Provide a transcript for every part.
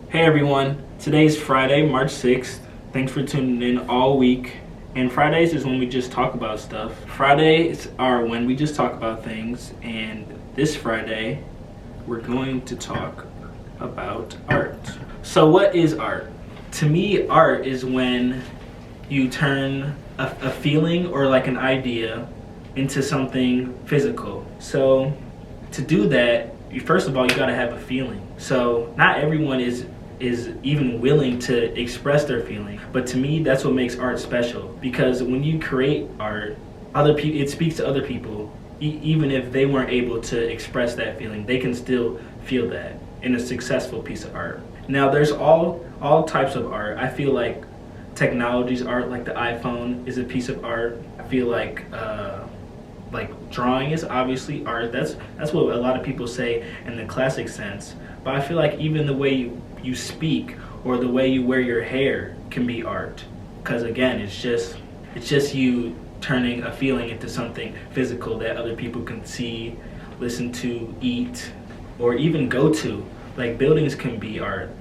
Hey everyone, today's Friday, March 6th. Thanks for tuning in all week. And Fridays is when we just talk about stuff. Fridays are when we just talk about things. And this Friday, we're going to talk about art. So, what is art? To me, art is when you turn a feeling or like an idea into something physical. So, to do that, first of all, you gotta have a feeling. So, not everyone is even willing to express their feeling, but to me that's what makes art special, because when you create art, other people, it speaks to other people. Even if they weren't able to express that feeling, they can still feel that in a successful piece of art. Now there's all types of art. I feel like technology's art, like the iPhone is a piece of art. I feel like drawing is obviously art. That's what a lot of people say in the classic sense. But I feel like even the way you speak or the way you wear your hair can be art, because again, it's just you turning a feeling into something physical that other people can see, listen to, eat, or even go to. Like buildings can be art.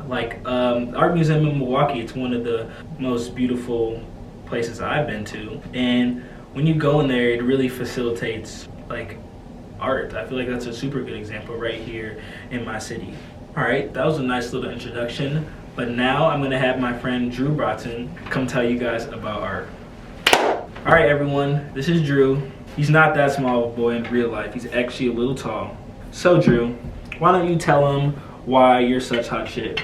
Like Art Museum in Milwaukee, it's one of the most beautiful places I've been to, and when you go in there, it really facilitates like art. I feel like that's a super good example right here in my city. All right, that was a nice little introduction, but now I'm gonna have my friend Drew Broughton come tell you guys about art. All right, everyone, this is Drew. He's not that small of a boy in real life. He's actually a little tall. So Drew, why don't you tell him why you're such hot shit?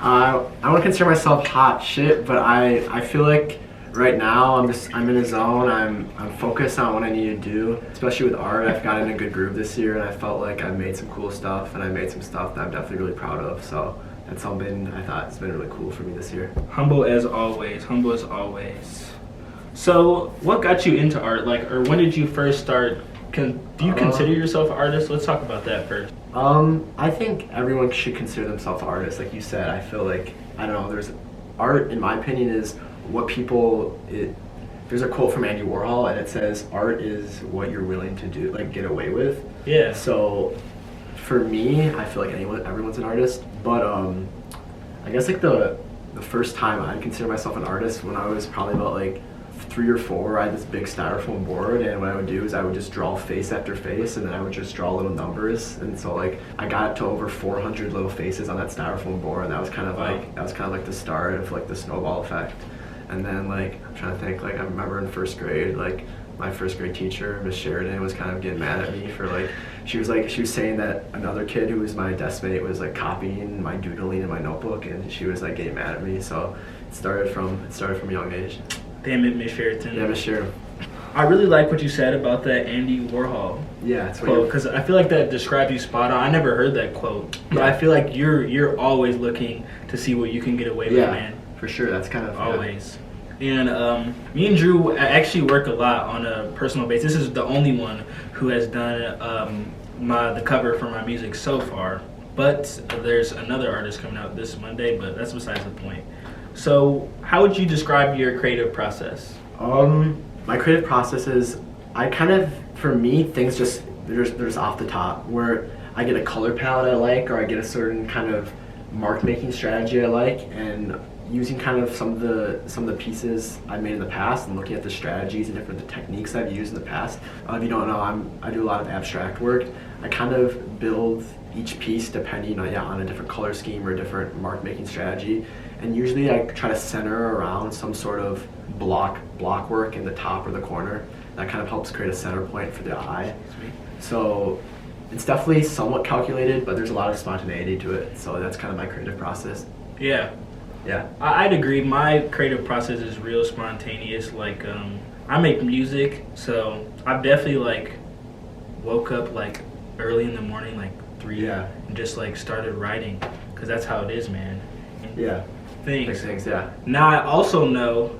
I don't consider myself hot shit, but I feel like right now I'm in a zone. I'm focused on what I need to do, especially with art. I've gotten in a good groove this year, and I felt like I've made some cool stuff, and I made some stuff that I'm definitely really proud of. So that's something I thought it's been really cool for me this year. Humble as always. Humble as always. So, what got you into art? Like, or when did you first start? Do you consider yourself an artist? Let's talk about that first. I think everyone should consider themselves artists. Like you said, I feel like, I don't know, there's art, in my opinion, is what people, there's a quote from Andy Warhol, and it says, art is what you're willing to do, like get away with. Yeah. So for me, I feel like everyone's an artist, but I guess like the first time I'd consider myself an artist when I was probably about like 3 or 4. I had this big styrofoam board, and what I would do is I would just draw face after face, and then I would just draw little numbers, and so like I got to over 400 little faces on that styrofoam board, and that was kind of like the start of like the snowball effect. And then like I'm trying to think, like I remember in first grade, like my first grade teacher, Miss Sheridan, was kind of getting mad at me for like she was saying that another kid who was my desk mate was like copying my doodling in my notebook, and she was like getting mad at me. So it started from a young age. Damn it, Miss Sheridan. Yeah, Miss Sheridan. I really like what you said about that Andy Warhol quote, because I feel like that describes you spot on. I never heard that quote, but I feel like you're always looking to see what you can get away with, man. For sure, that's kind of always. Yeah. And me and Drew actually work a lot on a personal basis. This is the only one who has done the cover for my music so far. But there's another artist coming out this Monday, but that's besides the point. So, how would you describe your creative process? My creative process is, for me, things just there's off the top, where I get a color palette I like, or I get a certain kind of mark making strategy I like, and using kind of some of the pieces I've made in the past and looking at the strategies and different techniques I've used in the past. If you don't know, I do a lot of abstract work. I kind of build each piece depending on a different color scheme or a different mark making strategy, and usually I try to center around some sort of block work in the top or the corner. That kind of helps create a center point for the eye. So it's definitely somewhat calculated, but there's a lot of spontaneity to it. So that's kind of my creative process. Yeah. Yeah. I'd agree. My creative process is real spontaneous. Like, I make music, so I've definitely like woke up like early in the morning, like 3, and just like started writing, because that's how it is, man. Yeah. Things. Yeah. Now I also know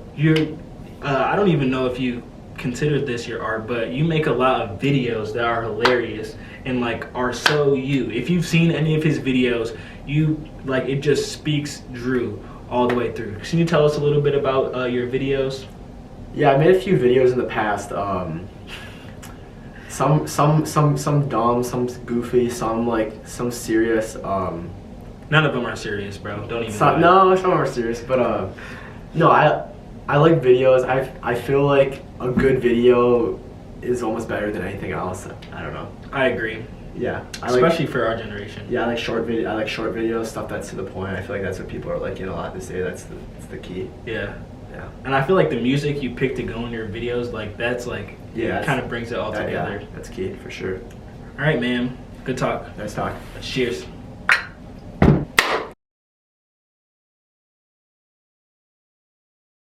I don't even know if you consider this your art, but you make a lot of videos that are hilarious and like are so you. If you've seen any of his videos, it just speaks Drew all the way through. Can you tell us a little bit about your videos? Yeah, I made a few videos in the past. Some dumb, some goofy, some serious. None of them are serious, bro. Don't even. No, some are serious, but no, I like videos. I feel like a good video is almost better than anything else. I don't know. I agree. Yeah, Especially for our generation. Yeah, I like short videos, stuff that's to the point. I feel like that's what people are liking a lot this day. That's the key. Yeah. Yeah. And I feel like the music you pick to go in your videos, like that's like, Yeah, kind of brings it all together. Yeah, that's key for sure. All right, man. Good talk. Nice talk. Cheers.